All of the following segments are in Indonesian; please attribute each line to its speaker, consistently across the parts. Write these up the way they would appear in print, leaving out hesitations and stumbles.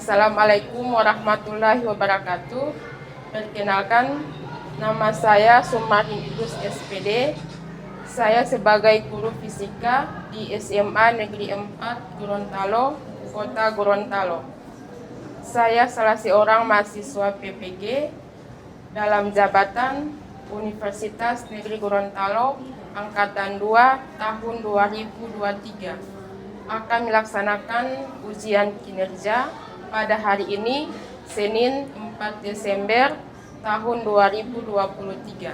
Speaker 1: Assalamualaikum warahmatullahi wabarakatuh. Perkenalkan, nama saya Sumarni Idrus SPD. Saya sebagai guru fisika di SMA Negeri 4 Gorontalo, Kota Gorontalo. Saya salah seorang mahasiswa PPG dalam jabatan Universitas Negeri Gorontalo Angkatan 2 tahun 2023. Akan melaksanakan ujian kinerja pada hari ini, Senin 4 Desember tahun 2023.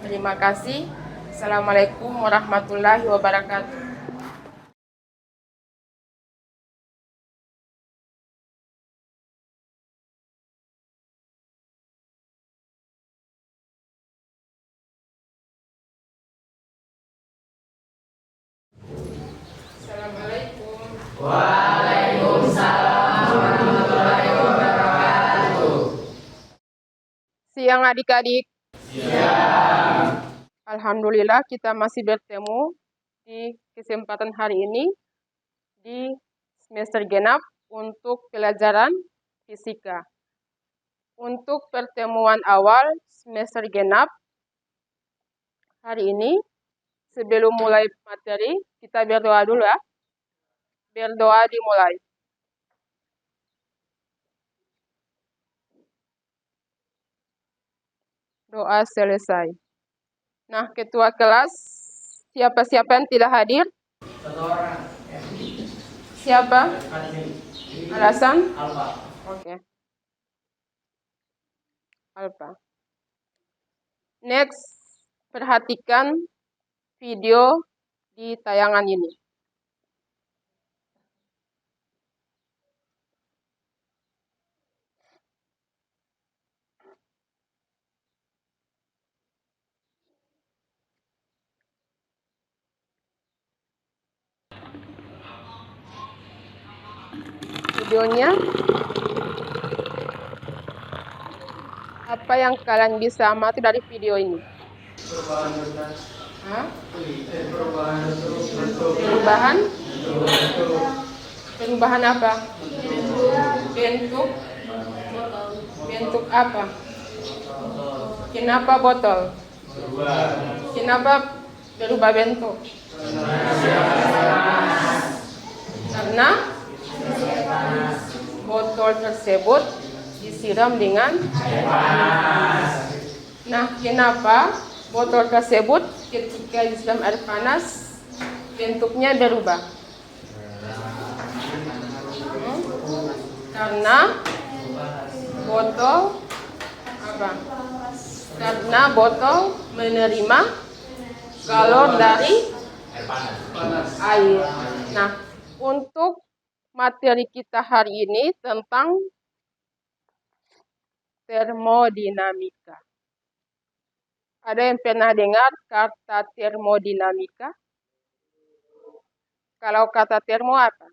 Speaker 1: Terima kasih. Assalamualaikum warahmatullahi wabarakatuh. Assalamualaikum.
Speaker 2: Waalaikumsalam warahmatullahi wabarakatuh.
Speaker 1: Siang adik-adik.
Speaker 2: Siang.
Speaker 1: Alhamdulillah kita masih bertemu di kesempatan hari ini di semester genap untuk pelajaran fisika. Untuk pertemuan awal semester genap hari ini, sebelum mulai materi, kita berdoa dulu ya. Berdoa dimulai. Doa selesai. Nah, ketua kelas, siapa-siapa yang tidak hadir?
Speaker 2: Satu orang.
Speaker 1: Siapa? Alasan?
Speaker 2: Alfa.
Speaker 1: Oke. Alfa. Next, perhatikan video di tayangan ini. Videonya, apa yang kalian bisa amati dari video ini?
Speaker 2: Perubahan bentuk.
Speaker 1: Hah?
Speaker 2: Perubahan bentuk.
Speaker 1: Perubahan? Perubahan apa? Bentuk. Bentuk apa? Kenapa botol? Kenapa berubah bentuk? Karena botol tersebut disiram dengan air panas. Nah, kenapa botol tersebut ketika disiram air panas bentuknya berubah? Karena botol apa? Karena botol menerima galon dari air. Nah, untuk materi kita hari ini tentang termodinamika. Ada yang pernah dengar kata termodinamika? Kalau kata termo apa?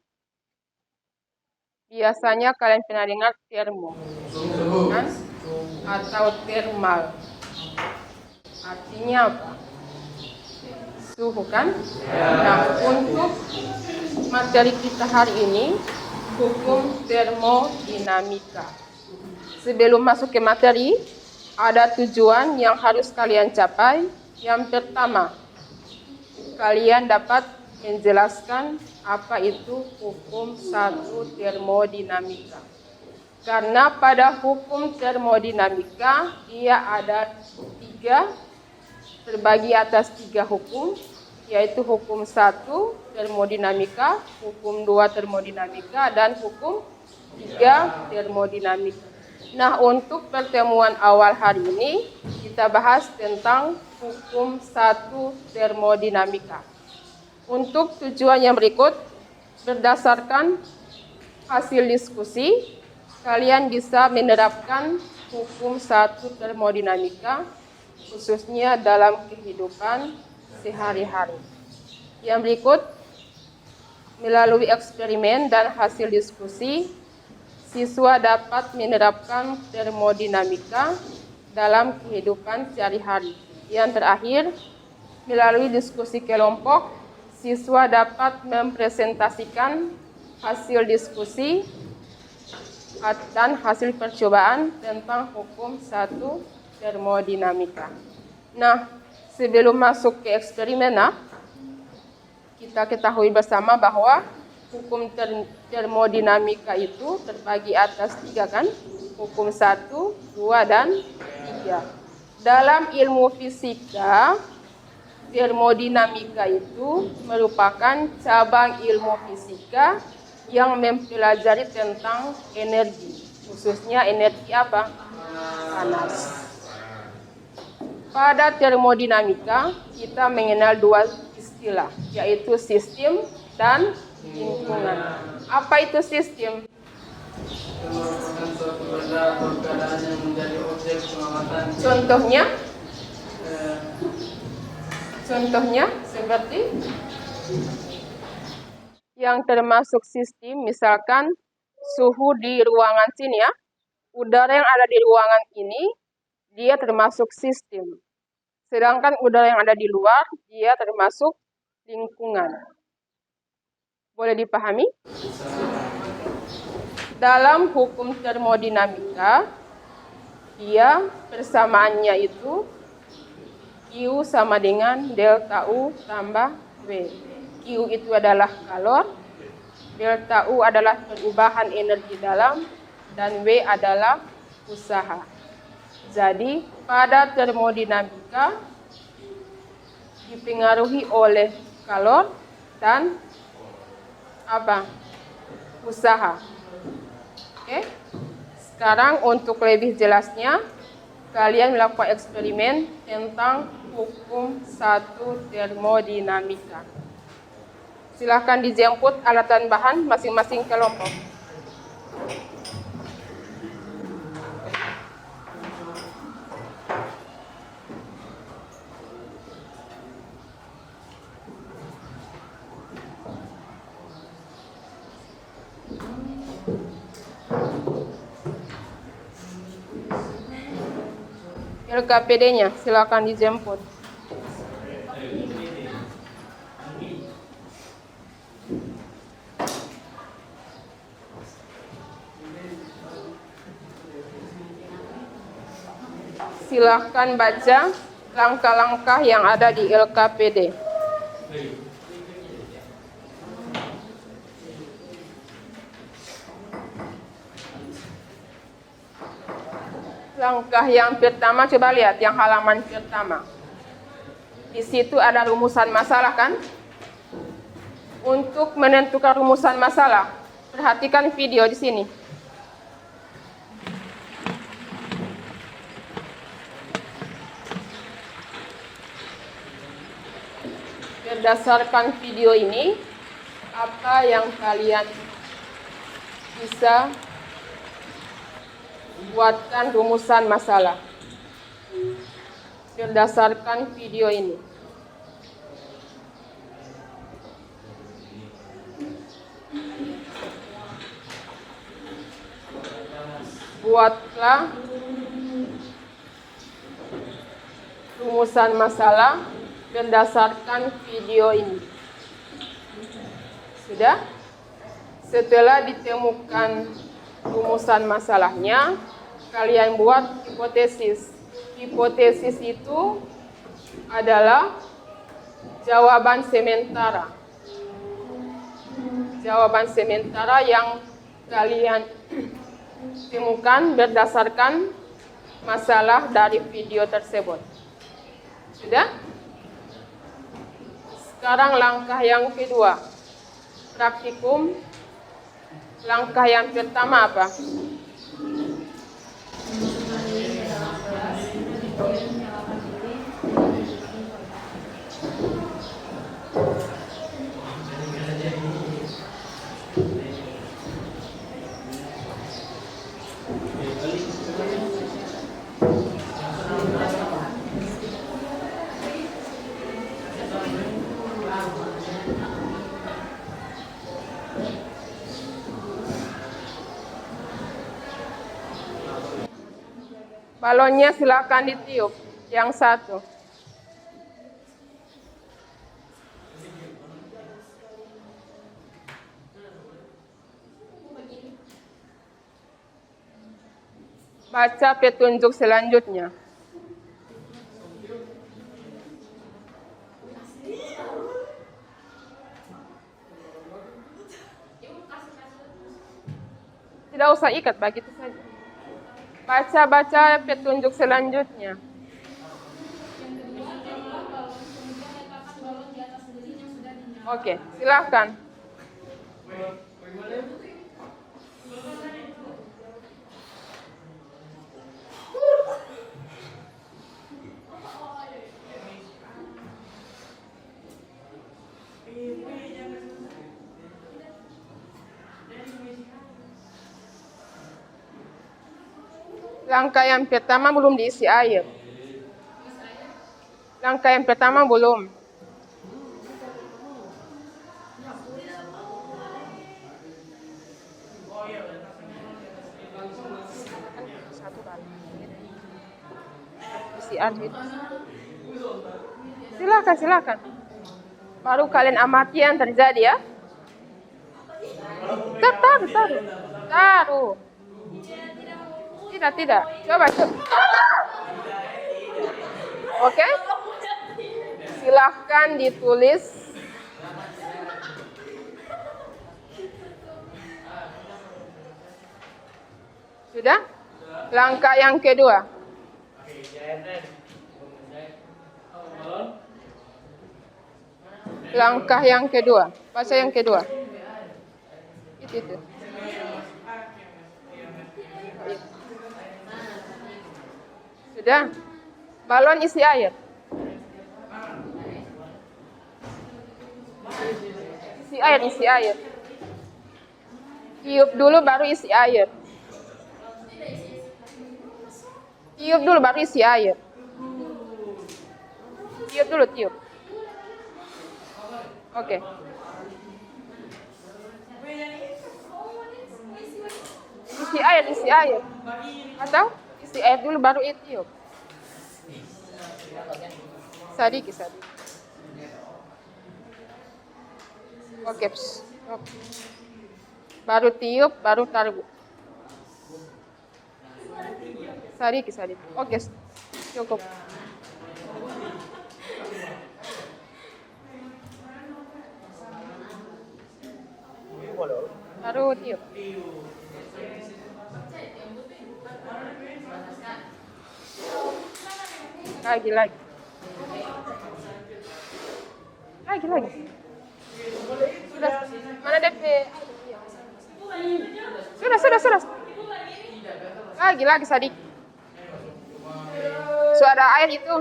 Speaker 1: Biasanya kalian pernah dengar termo, kan? Atau thermal. Artinya apa? Suhu, kan? Nah, untuk materi kita hari ini, hukum termodinamika. Sebelum masuk ke materi, ada tujuan yang harus kalian capai. Yang pertama, kalian dapat menjelaskan apa itu hukum 1 termodinamika. Karena pada hukum termodinamika, ia ada 3, terbagi atas 3 hukum, yaitu hukum 1 termodinamika, hukum 2 termodinamika, dan hukum 3 termodinamika. Nah, untuk pertemuan awal hari ini, kita bahas tentang hukum 1 termodinamika. Untuk tujuan yang berikut, berdasarkan hasil diskusi, kalian bisa menerapkan hukum 1 termodinamika, khususnya dalam kehidupan sehari-hari. Yang berikut, melalui eksperimen dan hasil diskusi, siswa dapat menerapkan termodinamika dalam kehidupan sehari-hari. Yang terakhir, melalui diskusi kelompok, siswa dapat mempresentasikan hasil diskusi dan hasil percobaan tentang hukum 1 termodinamika. Nah, sebelum masuk ke eksperimen, kita ketahui bersama bahwa hukum termodinamika itu terbagi atas 3 kan? Hukum 1, 2, dan 3. Dalam ilmu fisika, termodinamika itu merupakan cabang ilmu fisika yang mempelajari tentang energi, khususnya energi apa? Panas. Pada termodinamika, kita mengenal 2 istilah, yaitu sistem dan lingkungan. Apa itu sistem?
Speaker 2: Merupakan suatu benda atau keadaan yang menjadi objek pengamatan.
Speaker 1: Contohnya seperti yang termasuk sistem, misalkan suhu di ruangan sini ya, udara yang ada di ruangan ini, dia termasuk sistem. Sedangkan udara yang ada di luar, dia termasuk lingkungan. Boleh dipahami? Dalam hukum termodinamika, dia persamaannya itu Q sama dengan delta U tambah W. Q itu adalah kalor, delta U adalah perubahan energi dalam, dan W adalah usaha. Jadi, pada termodinamika dipengaruhi oleh kalor dan apa? Usaha. Oke. Sekarang untuk lebih jelasnya, kalian melakukan eksperimen tentang hukum 1 termodinamika. Silakan dijemput alat dan bahan masing-masing kelompok. LKPD-nya silakan dijemput. Silakan baca langkah-langkah yang ada di LKPD. Langkah yang pertama, coba lihat yang halaman pertama. Di situ ada rumusan masalah kan? Untuk menentukan rumusan masalah, perhatikan video di sini. Berdasarkan video ini, apa yang kalian bisa buatkan rumusan masalah berdasarkan video ini? Buatlah rumusan masalah berdasarkan video ini. Sudah? Setelah ditemukan rumusan masalahnya, kalian buat hipotesis. Hipotesis itu adalah jawaban sementara. Jawaban sementara yang kalian temukan berdasarkan masalah dari video tersebut. Sudah? Sekarang langkah yang kedua, praktikum. Langkah yang pertama apa? Balonnya silakan ditiup. Yang satu. Baca petunjuk selanjutnya. Tidak usah ikat, begitu saja. Baca petunjuk selanjutnya. Oke, silakan. Langkah yang pertama belum diisi air. Langkah yang pertama belum. Isi air. Silakan. Baru kalian amati yang terjadi ya. Taruh. Tidak. Coba. Oke. Silahkan ditulis. Sudah? Langkah yang kedua. Langkah yang kedua. Baca yang kedua. Itu. Sudah? Balon isi air. Isi air. Tiup dulu baru isi air. Tiup dulu baru isi air. Tiup. Oke. Isi air. Atau isi air dulu baru tiup. Sadiki. Oke. Baru tiup, baru taruh. Sadiki. Oke. Cukup. Baru tiup. Lagi. Sudah. Mana DP? Sudah. Lagi Sadik. Suara air itu.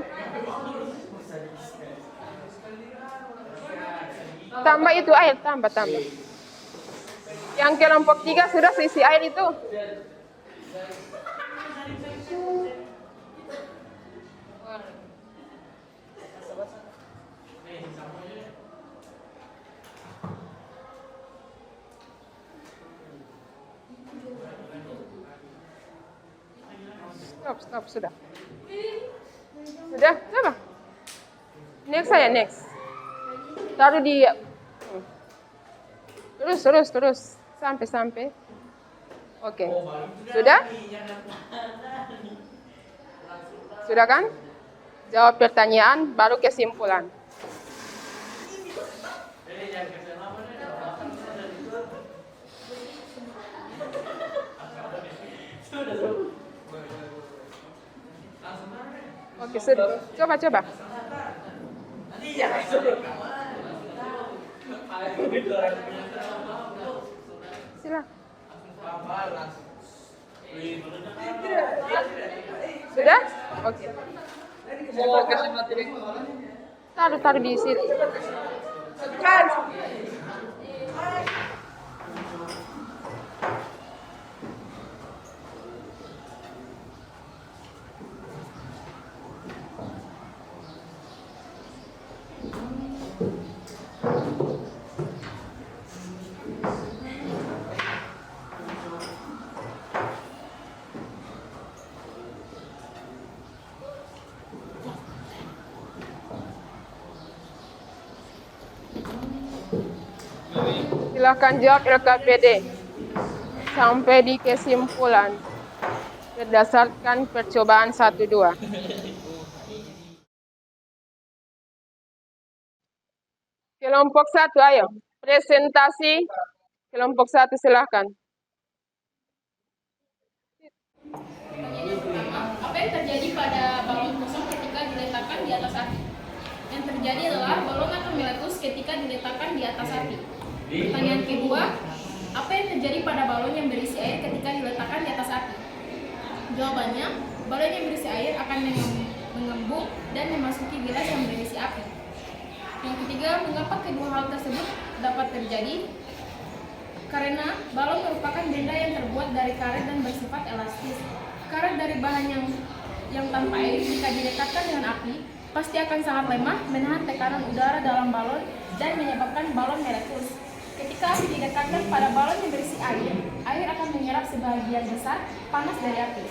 Speaker 1: Tambah itu air, tambah. Yang kelompok 3 sudah seisi air itu. Stop, sudah. Sudah, coba. Next. Taruh di. Terus. Sampai. Oke. Sudah? Sudah kan? Jawab pertanyaan, baru kesimpulan. Oke, sudah. Coba. Silakan. Sudah? Oke.
Speaker 2: Mau kasih materi.
Speaker 1: Taruh di situ. Silakan jawab LKPD sampai di kesimpulan. berdasarkan percobaan 1-2. Kelompok 1, ayo. Presentasi kelompok 1, silahkan.
Speaker 3: Pertanyaan yang pertama, apa yang terjadi pada balon kosong ketika diletakkan di atas api? Yang terjadi adalah balon akan meletus ketika diletakkan di atas api. Pertanyaan kedua, apa yang terjadi pada balon yang berisi air ketika diletakkan di atas api? Jawabannya, balon yang berisi air akan mengembung dan memasuki gelas yang berisi api. Yang ketiga, mengapa kedua hal tersebut dapat terjadi? Karena balon merupakan benda yang terbuat dari karet dan bersifat elastis. Karet dari bahan yang tanpa air jika dilekatkan dengan api pasti akan sangat lemah menahan tekanan udara dalam balon dan menyebabkan balon meletus. Ketika api dilekatkan pada balon yang berisi air, air akan menyerap sebagian besar panas dari api.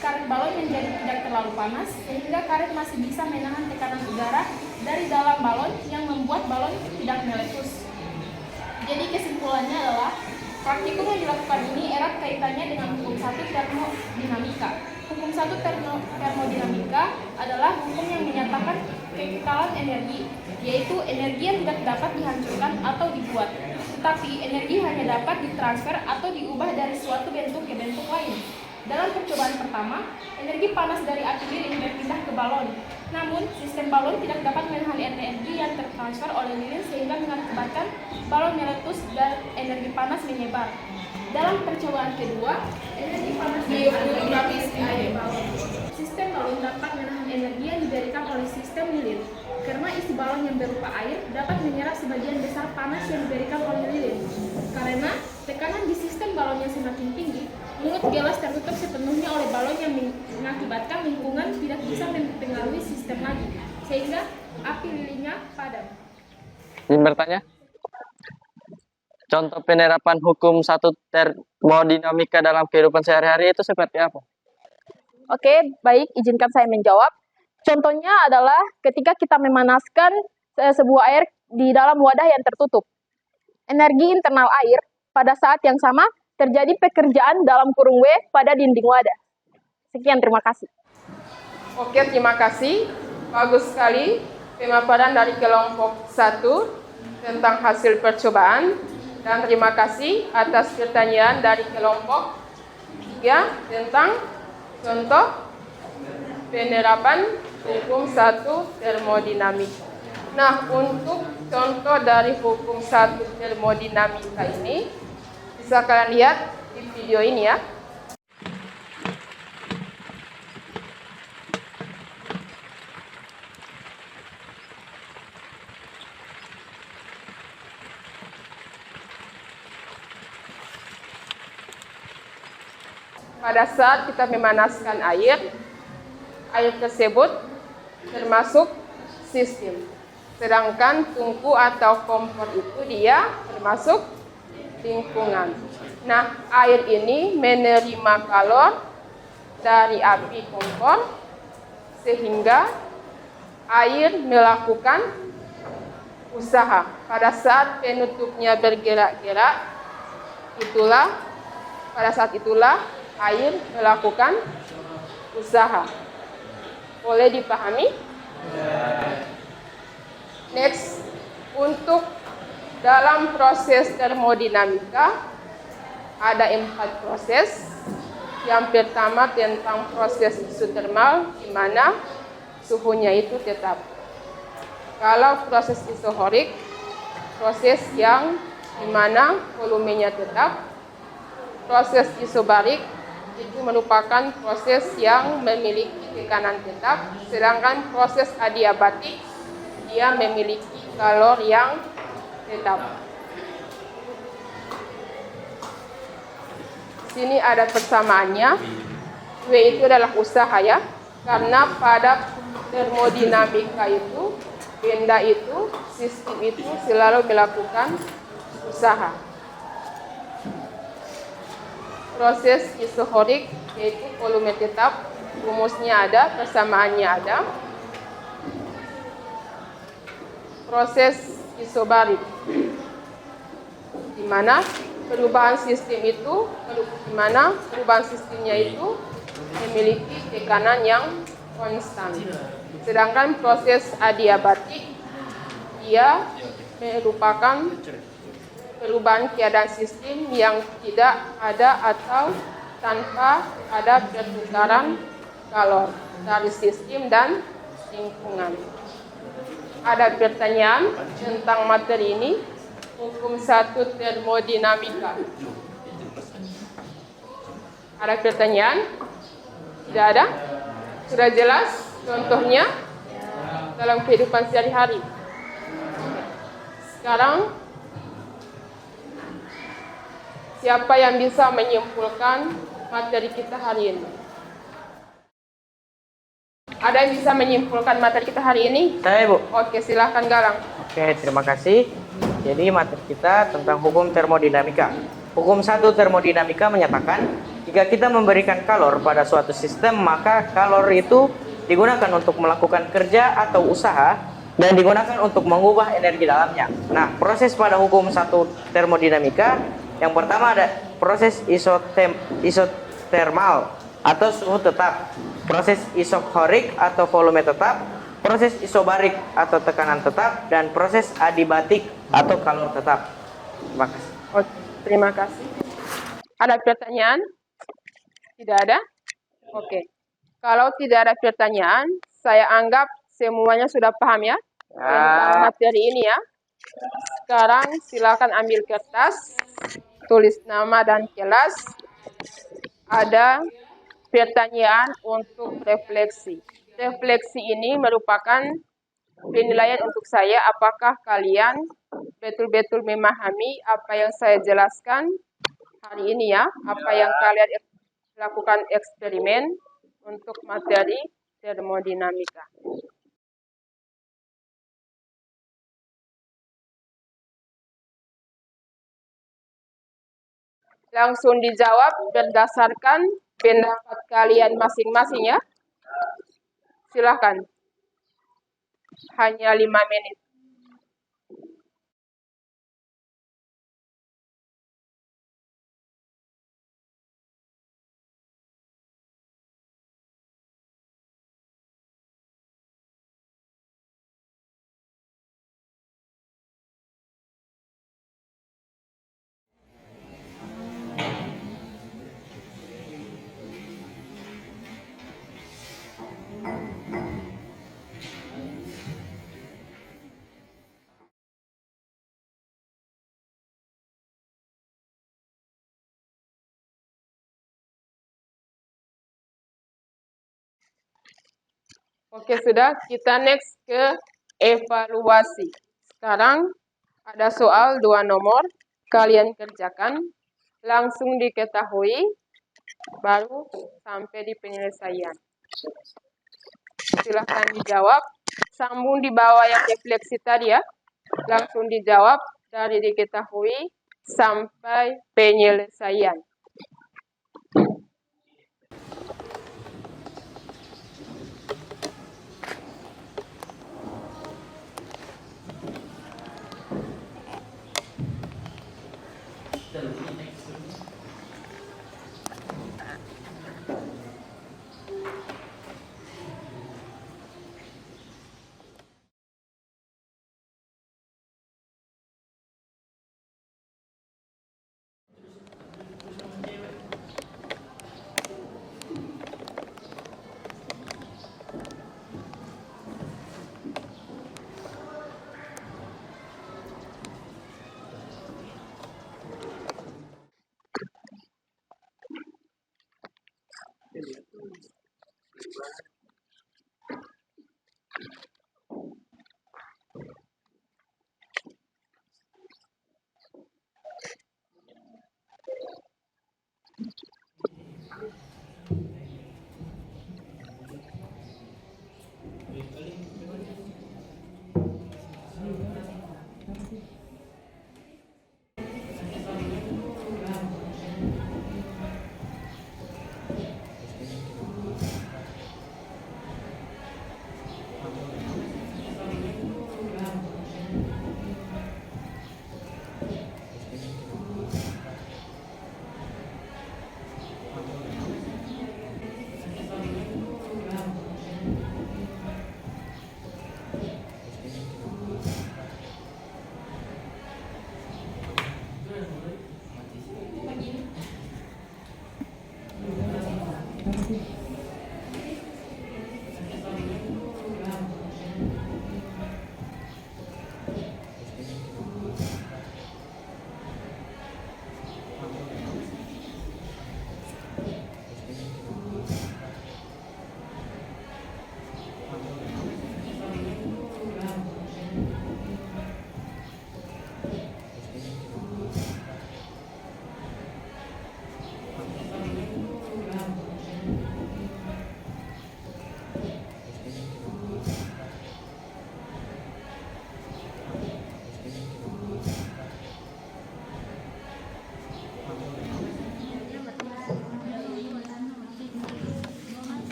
Speaker 3: Karet balon menjadi tidak terlalu panas sehingga karet masih bisa menahan tekanan udara dari dalam balon yang membuat balon tidak meletus. Jadi kesimpulannya adalah praktikum yang dilakukan ini erat kaitannya dengan hukum 1 termodinamika. Hukum 1 termodinamika adalah hukum yang menyatakan kekekalan energi, yaitu energi yang tidak dapat dihancurkan atau dibuat, tetapi energi hanya dapat ditransfer atau diubah dari suatu bentuk ke bentuk lain. Dalam percobaan pertama, energi panas dari api lilin berpindah ke balon. Namun, sistem balon tidak dapat menahan energi yang tertransfer oleh lilin sehingga mengakibatkan balon meletus dan energi panas menyebar. Dalam percobaan kedua, energi panas dari air balon. Sistem balon dapat menahan energi yang diberikan oleh sistem lilin. Karena isi balon yang berupa air dapat menyerap sebagian besar panas yang diberikan oleh lilin. Karena tekanan di sistem balon yang semakin tinggi, mulut gelas tertutup sepenuhnya oleh balon yang mengakibatkan lingkungan tidak bisa mempengaruhi sistem lagi, sehingga api lilinnya padam.
Speaker 4: Ingin bertanya? Contoh penerapan hukum 1 termodinamika dalam kehidupan sehari-hari itu seperti apa?
Speaker 5: Oke, baik, izinkan saya menjawab. Contohnya adalah ketika kita memanaskan sebuah air di dalam wadah yang tertutup. Energi internal air pada saat yang sama terjadi pekerjaan dalam kurung W pada dinding wadah. Sekian, terima kasih.
Speaker 1: Oke, terima kasih. Bagus sekali pemaparan dari kelompok 1 tentang hasil percobaan. Dan terima kasih atas pertanyaan dari kelompok 3 tentang contoh penerapan hukum 1 termodinamika. Nah, untuk contoh dari hukum 1 termodinamika ini, bisa kalian lihat di video ini ya. Pada saat kita memanaskan air tersebut termasuk sistem. Sedangkan tungku atau kompor itu dia termasuk lingkungan. Nah, air ini menerima kalor dari api kompor sehingga air melakukan usaha. Pada saat penutupnya bergerak-gerak, pada saat itulah air melakukan usaha. Boleh dipahami? Next, untuk dalam proses termodinamika ada 4 proses. Yang pertama tentang proses isotermal, di mana suhunya itu tetap. Kalau proses isohorik, proses yang di mana volumenya tetap. Proses isobarik itu merupakan proses yang memiliki tekanan tetap, sedangkan proses adiabatik dia memiliki kalor yang tetap. Sini ada persamaannya. W itu adalah usaha ya, karena pada termodinamika itu benda itu, sistem itu selalu melakukan usaha. Proses isohorik yaitu volume tetap, rumusnya ada, persamaannya ada. Proses isobarik, di mana perubahan sistemnya itu memiliki tekanan yang konstan. Sedangkan proses adiabatik ia merupakan perubahan keadaan sistem yang tidak ada atau tanpa ada pertukaran kalor dari sistem dan lingkungan. Ada pertanyaan tentang materi ini? Hukum 1 termodinamika. Ada pertanyaan? Tidak ada? Sudah jelas contohnya dalam kehidupan sehari-hari. Sekarang, siapa yang bisa menyimpulkan materi kita hari ini? Ada yang bisa menyimpulkan materi kita hari ini?
Speaker 6: Saya, Bu.
Speaker 1: Oke, silahkan Galang.
Speaker 6: Oke, terima kasih. Jadi materi kita tentang hukum termodinamika. Hukum 1 termodinamika menyatakan jika kita memberikan kalor pada suatu sistem, maka kalor itu digunakan untuk melakukan kerja atau usaha dan digunakan untuk mengubah energi dalamnya. Nah, proses pada hukum 1 termodinamika yang pertama ada proses isotermal atau suhu tetap, proses isokorik atau volume tetap, proses isobarik atau tekanan tetap, dan proses adiabatik atau kalor tetap. Terima kasih.
Speaker 1: Oke, terima kasih. Ada pertanyaan? Tidak ada? Oke. Kalau tidak ada pertanyaan, saya anggap semuanya sudah paham ya tentang materi ini ya. Sekarang silakan ambil kertas, tulis nama dan kelas. Ada pertanyaan untuk refleksi. Refleksi ini merupakan penilaian untuk saya apakah kalian betul-betul memahami apa yang saya jelaskan hari ini ya, apa yang kalian lakukan eksperimen untuk materi termodinamika. Langsung dijawab berdasarkan pendapat kalian masing-masing ya. Silahkan. Hanya 5 menit. Oke, sudah. Kita next ke evaluasi. Sekarang ada soal 2 nomor. Kalian kerjakan. Langsung diketahui. Baru sampai di penyelesaian. Silahkan dijawab. Sambung di bawah yang refleksi tadi ya. Langsung dijawab dari diketahui sampai penyelesaian.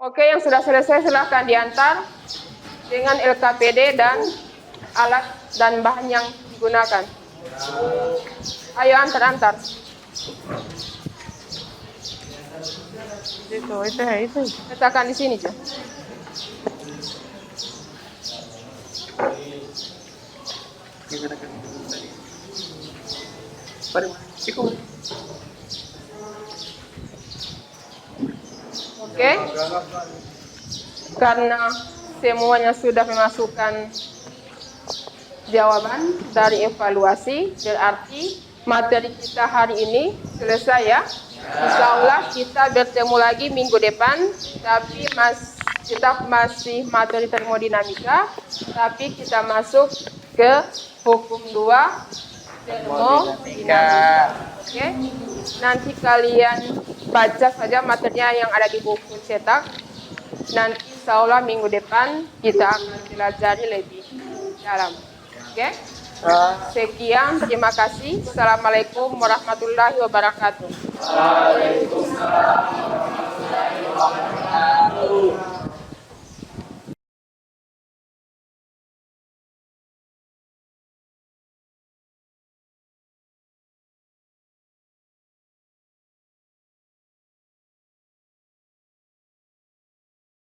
Speaker 1: Oke, yang sudah selesai silahkan diantar dengan LKPD dan alat dan bahan yang digunakan. Ayo antar-antar.
Speaker 6: Itu.
Speaker 1: Letakkan di sini, Jo. Oke. Karena semuanya sudah memasukkan jawaban dari evaluasi, berarti materi kita hari ini selesai ya. Insya Allah kita bertemu lagi minggu depan, tapi kita masih materi termodinamika, tapi kita masuk ke hukum 2 termodinamika. Oke, nanti kalian baca saja materinya yang ada di buku cetak. Nanti insya Allah minggu depan kita akan pelajari lebih dalam. Oke, sekian, terima kasih. Assalamualaikum warahmatullahi wabarakatuh.
Speaker 2: Waalaikumsalam.